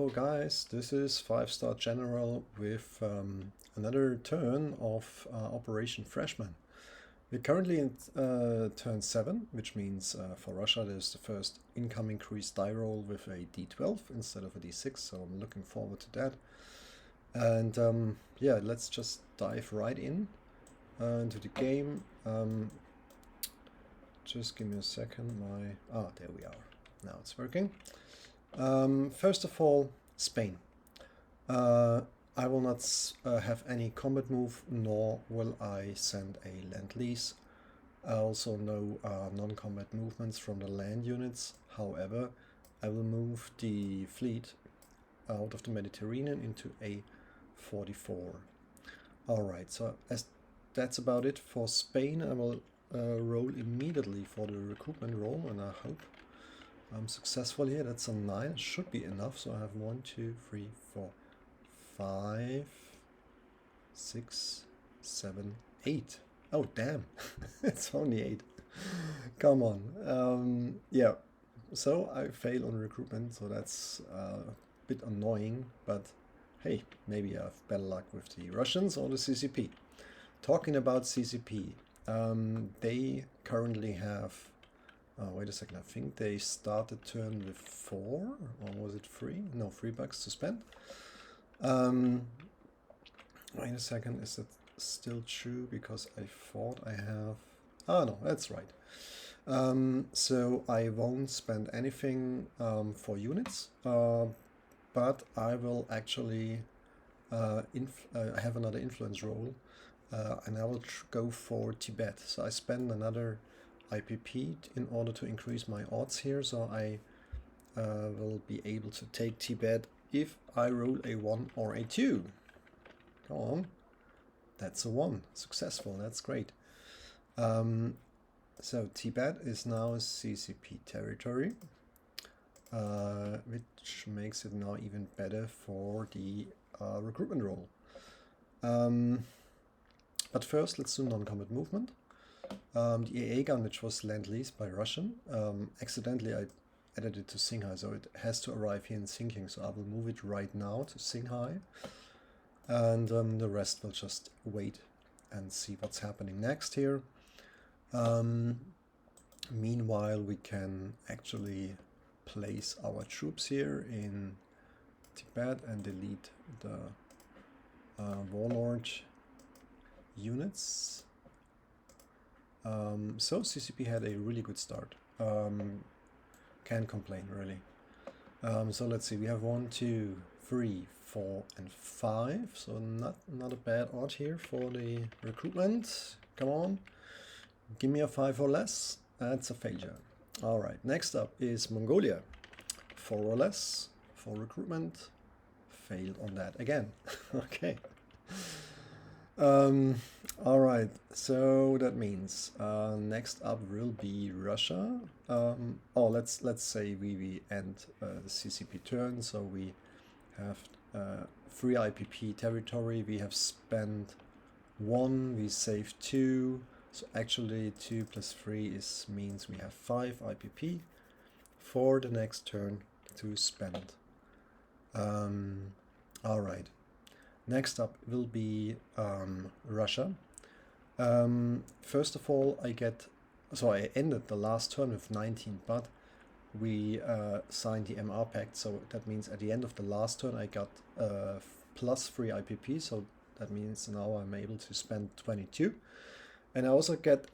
Hello guys, this is 5-star General with another turn of Operation Freshman. We're currently in turn 7, which means for Russia there's the first income increase die roll with a d12 instead of a d6, so I'm looking forward to that. And yeah, let's just dive right in into the game. Just give me a second, there we are. Now it's working. First of all, Spain. I will not have any combat move, nor will I send a land-lease. Also no non-combat movements from the land units. However, I will move the fleet out of the Mediterranean into A44. Alright, so as that's about it for Spain. I will roll immediately for the recruitment roll, and I hope I'm successful here. That's a 9. It should be enough. So I have 1, 2, 3, 4, 5, 6, 7, 8. Oh, damn. It's only 8. Come on. Yeah. So I fail on recruitment. So that's a bit annoying. But hey, maybe I have better luck with the Russians or the CCP. Talking about CCP, they currently have... wait a second, I think they started turn with 4, or was it 3? No, 3 bucks to spend. Wait a second, is that still true? Because I thought I have... Ah, no, that's right. So I won't spend anything for units, but I will actually have another influence roll, and I will go for Tibet. So I spend another IPP in order to increase my odds here, so I will be able to take Tibet if I roll a 1 or a 2. Come on, that's a 1. Successful, that's great. So Tibet is now CCP territory, which makes it now even better for the recruitment roll. But first, let's do non-combat movement. The AA gun, which was land-leased by Russian, accidentally I added it to Singhai, so it has to arrive here in Sinking, so I will move it right now to Singhai, and the rest will just wait and see what's happening next here. Meanwhile, we can actually place our troops here in Tibet and delete the warlord units. So CCP had a really good start. Can't complain really. So let's see, we have 1, 2, 3, 4, and 5. So not a bad odd here for the recruitment. Come on, give me a 5 or less. That's a failure. All right, next up is Mongolia. 4 or less for recruitment. Failed on that again. Okay. All right, so that means next up will be Russia. Oh, let's say we end the CCP turn, so we have 3 IPP territory. We have spent 1, we saved 2, so actually 2 plus 3 means we have 5 IPP for the next turn to spend. All right. Next up will be Russia. First of all, I ended the last turn with 19, but we signed the MR Pact, so that means at the end of the last turn I got plus 3 IPP, so that means now I'm able to spend 22. And I also get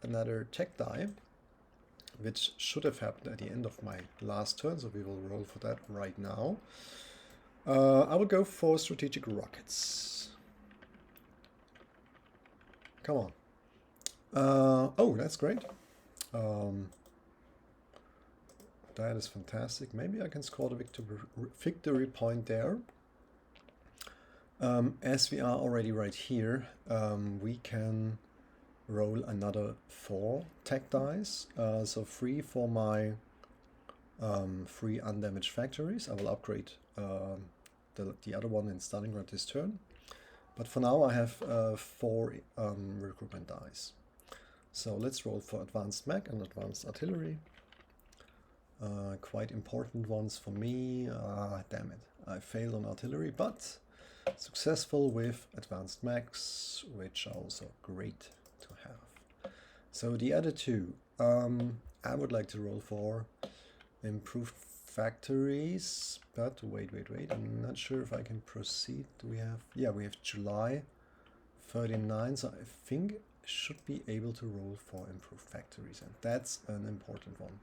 another tech die, which should have happened at the end of my last turn, so we will roll for that right now. I will go for strategic rockets. Come on. Oh, that's great. That is fantastic. Maybe I can score the victory point there. As we are already right here, we can roll another 4 tech dice. So 3 for my 3 undamaged factories. I will upgrade the other one in Stalingrad this turn. But for now I have 4 recruitment dice. So let's roll for advanced mech and advanced artillery. quite important ones for me. Damn it, I failed on artillery, but successful with advanced mechs, which are also great to have. So the other two, I would like to roll for improved factories, but wait, I'm not sure if I can proceed. Do we have, yeah, we have July 39, so I think I should be able to roll for improved factories, and that's an important one.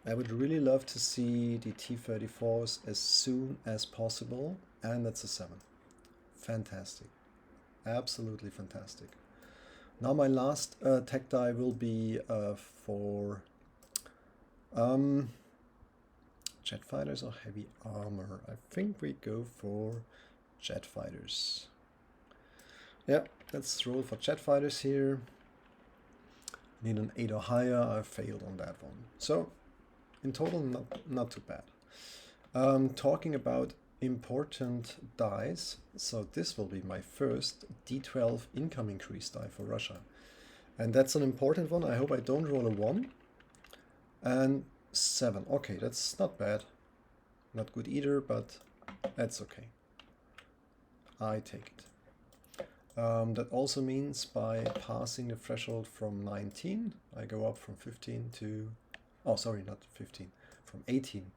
I would really love to see the T-34s as soon as possible, and that's a 7. Fantastic. Absolutely fantastic. Now my last tech die will be for jet fighters or heavy armor. I think we go for jet fighters. Yeah, let's roll for jet fighters here. Need an 8 or higher. I failed on that one. So in total, not too bad. Talking about important dies, so this will be my first D12 income increase die for Russia. And that's an important one. I hope I don't roll a 1. And 7. Okay, that's not bad. Not good either, but that's okay. I take it. That also means by passing the threshold from 19, I go up from 15 to, oh sorry, not 15, from 18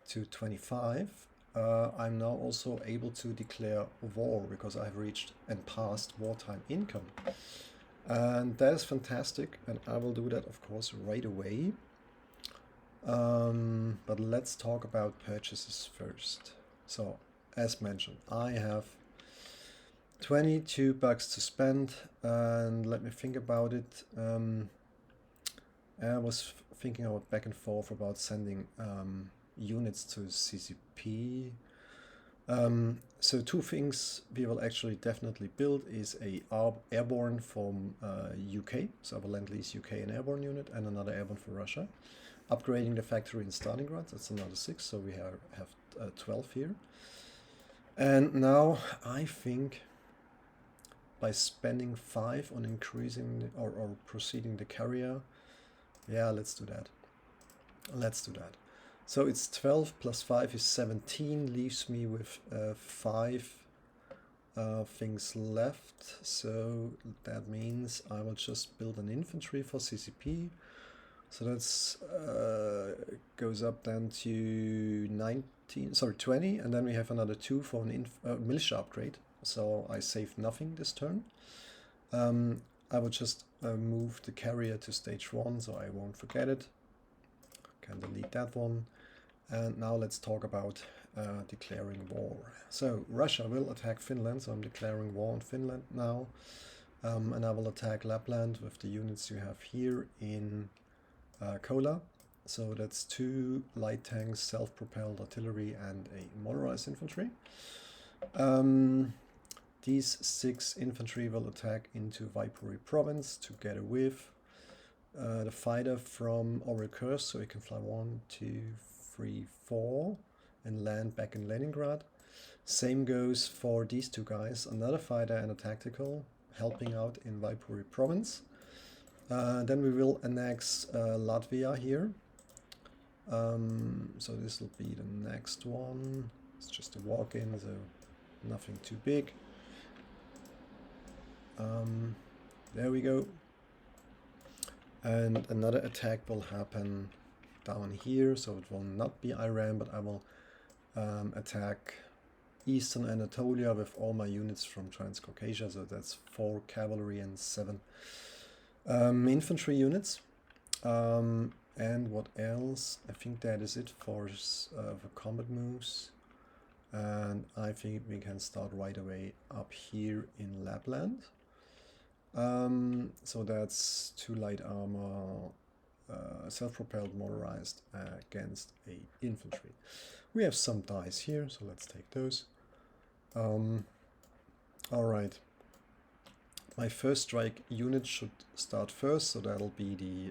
to 25. I'm now also able to declare war because I've reached and passed wartime income. And that is fantastic, and I will do that of course right away. But let's talk about purchases first. So as mentioned, I have 22 bucks to spend, and let me think about it. I was thinking about back and forth about sending units to CCP. So two things we will actually definitely build is a airborne from UK, so a Lend-Lease UK an airborne unit, and another airborne for Russia. Upgrading the factory in Stalingrad, that's another 6, so we have 12 here. And now I think by spending 5 on increasing or proceeding the carrier, yeah, let's do that. Let's do that. So it's 12 plus 5 is 17, leaves me with 5 things left. So that means I will just build an infantry for CCP. So that's goes up then to 20, and then we have another 2 for an militia upgrade. So I save nothing this turn. I will just move the carrier to stage 1, so I won't forget it. Can delete that one. And now let's talk about declaring war. So Russia will attack Finland, so I'm declaring war on Finland now. And I will attack Lapland with the units you have here in Kola. So that's 2 light tanks, self-propelled artillery, and a motorized infantry. These 6 infantry will attack into Viipuri province together with the fighter from Oryol Curse, so it can fly 1, 2, 3, 4 and land back in Leningrad. Same goes for these 2 guys, another fighter and a tactical, helping out in Viipuri province. Then we will annex Latvia here. So this will be the next one. It's just a walk-in, so nothing too big. There we go. And another attack will happen down here, so it will not be Iran, but I will attack Eastern Anatolia with all my units from Transcaucasia, so that's 4 cavalry and 7 infantry units. And what else? I think that is it for combat moves. And I think we can start right away up here in Lapland. So that's 2 light armor, self-propelled motorized against a infantry. We have some dice here, so let's take those. Alright. My first strike unit should start first, so that'll be the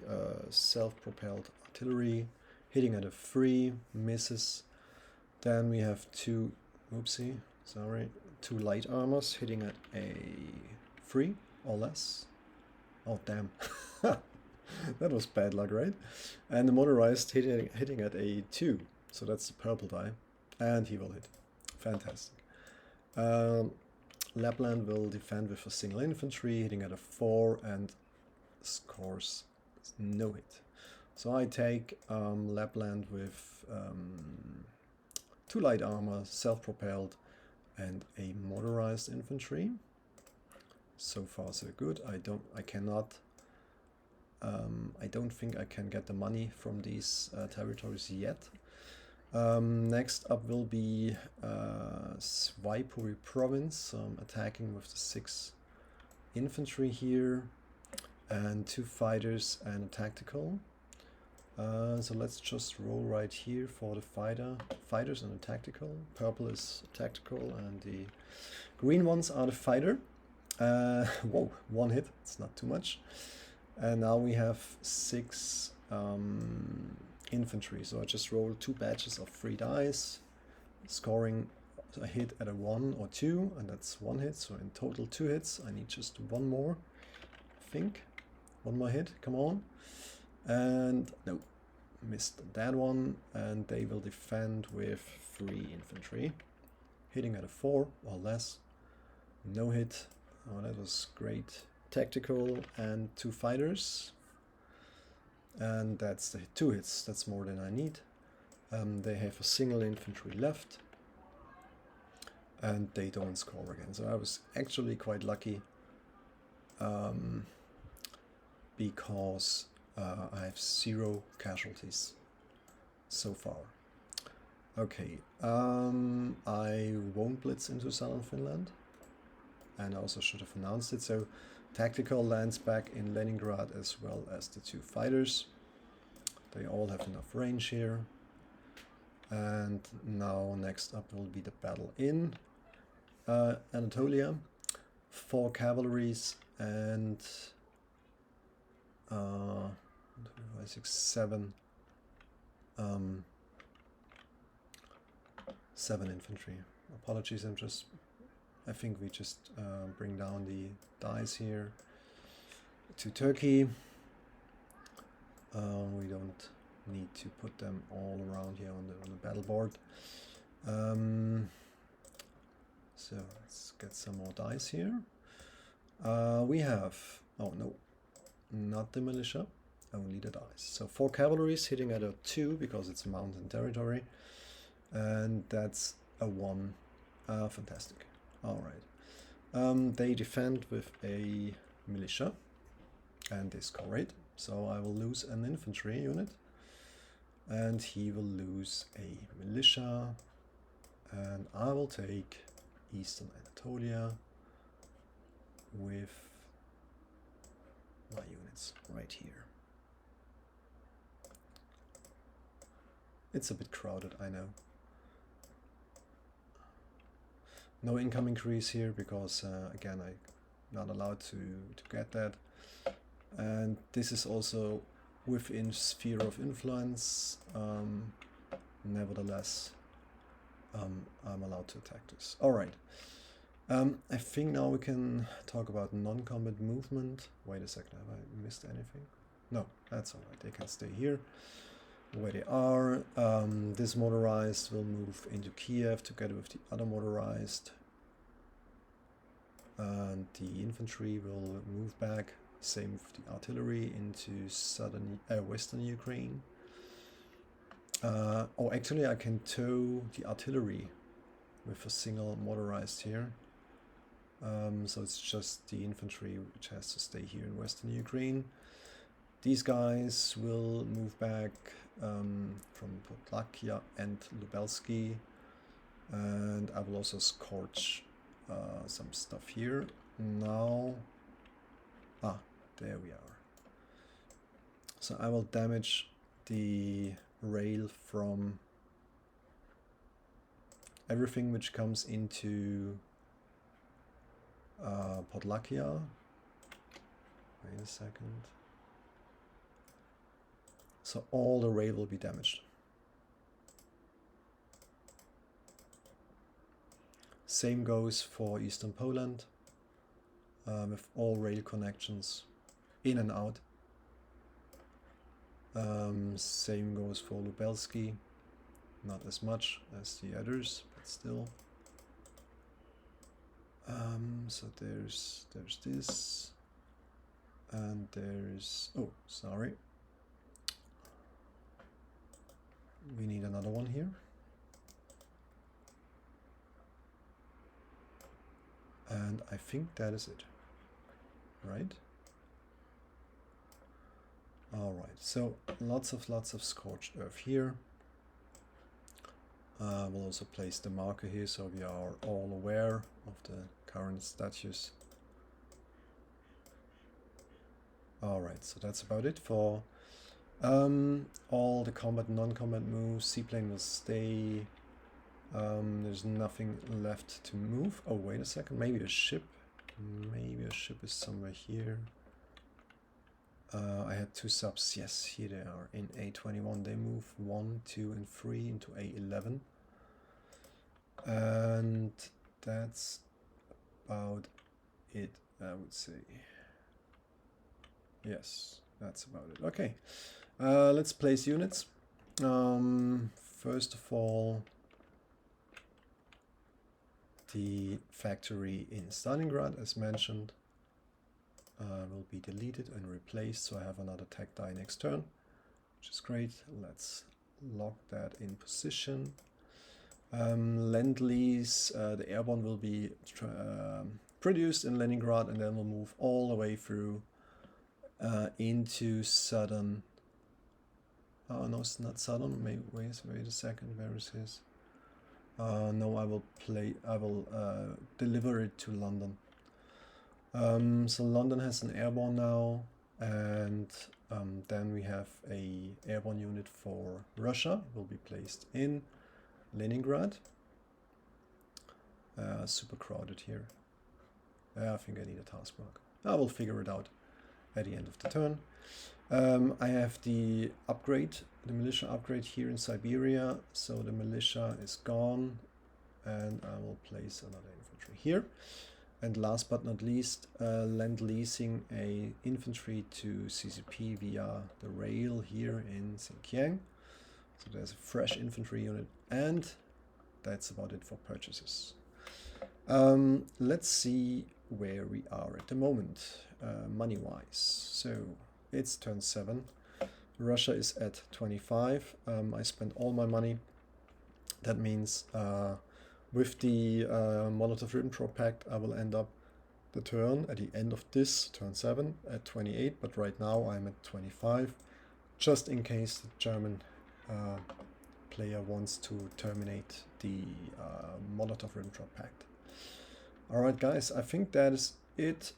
self-propelled artillery, hitting at a 3, misses. Then we have 2 light armors hitting at a 3 or less. Oh damn. That was bad luck, right? And the motorized hitting at a 2. So that's the purple die. And he will hit. Fantastic. Lapland will defend with a single infantry, hitting at a 4 and scores no hit. So I take Lapland with 2 light armor, self-propelled, and a motorized infantry. So far so good. I don't think I can get the money from these territories yet. Next up will be Swaipuri province, attacking with the 6 infantry here and 2 fighters and a tactical. So let's just roll right here for the fighters and a tactical. Purple is tactical and the green ones are the fighter. Whoa, 1 hit, it's not too much. And now we have 6 infantry. So I just rolled 2 batches of 3 dice, scoring a hit at a 1 or 2, and that's 1 hit. So in total 2 hits. I need just 1 more, I think. 1 more hit, come on. And no, missed that one. And they will defend with 3 infantry, hitting at a 4 or less. No hit. Oh, that was great. Tactical and 2 fighters. And that's the 2 hits. That's more than I need. They have a single infantry left. And they don't score again. So I was actually quite lucky. Because I have 0 casualties so far. Okay, I won't blitz into southern Finland. And I also should have announced it. So tactical lands back in Leningrad as well as the 2 fighters. They all have enough range here. And now next up will be the battle in Anatolia. 4 cavalries and 7 infantry. Apologies, I think we just bring down the dice here to Turkey. We don't need to put them all around here on the battle board. So let's get some more dice here. We have, oh no, not the militia, only the dice. So 4 cavalries hitting at a 2 because it's mountain territory, and that's a 1. Fantastic. All right. They defend with a militia, and they score 8. So I will lose an infantry unit, and he will lose a militia, and I will take Eastern Anatolia with my units right here. It's a bit crowded, I know. No income increase here because again I'm not allowed to get that, and this is also within sphere of influence. Nevertheless, I'm allowed to attack this. Alright, I think now we can talk about non-combat movement. Wait a second, have I missed anything? No, that's alright, they can stay here where they are. This motorized will move into Kiev together with the other motorized, and the infantry will move back, same with the artillery, into western Ukraine. Oh, actually I can tow the artillery with a single motorized here. So it's just the infantry which has to stay here in western Ukraine. These guys will move back from Podlakia and Lubelsky, and I will also scorch some stuff here. Now, there we are. So I will damage the rail from everything which comes into Podlakia. Wait a second. So all the rail will be damaged. Same goes for Eastern Poland, with all rail connections in and out. Same goes for Lubelski. Not as much as the others, but still. So there's this, and there's, oh, sorry. We need another one here. And I think that is it, right? All right, so lots of scorched earth here. We'll also place the marker here so we are all aware of the current status. All right, so that's about it for all the combat, non-combat moves. Seaplane will stay. There's nothing left to move. Oh, wait a second, maybe a ship. Maybe a ship is somewhere here. I had 2 subs. Yes, here they are. In A21 they move 1, 2 and 3 into A11. And that's about it, I would say. Yes, that's about it. Okay, let's place units. First of all, the factory in Stalingrad, as mentioned, will be deleted and replaced, so I have another tech die next turn, which is great. Let's lock that in position. Lend-Lease, the airborne will be produced in Leningrad, and then we'll move all the way through into southern. Oh no, it's not southern. Wait a second. Where is his? No, I will deliver it to London. So London has an airborne now, and then we have a airborne unit for Russia. Will be placed in Leningrad. Super crowded here. I think I need a task mark. I will figure it out at the end of the turn. I have the upgrade, the militia upgrade here in Siberia, so the militia is gone, and I will place another infantry here. And last but not least, lend-leasing a infantry to CCP via the rail here in Xinjiang. So there's a fresh infantry unit, and that's about it for purchases. Let's see where we are at the moment, money-wise. So it's turn 7. Russia is at 25. I spent all my money. That means with the Molotov-Ribbentrop Pact, I will end up the turn at the end of this turn 7 at 28. But right now I'm at 25, just in case the German player wants to terminate the Molotov-Ribbentrop Pact. Alright guys, I think that is it.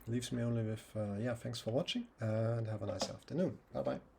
Leaves me only with, yeah, thanks for watching and have a nice afternoon. Bye bye.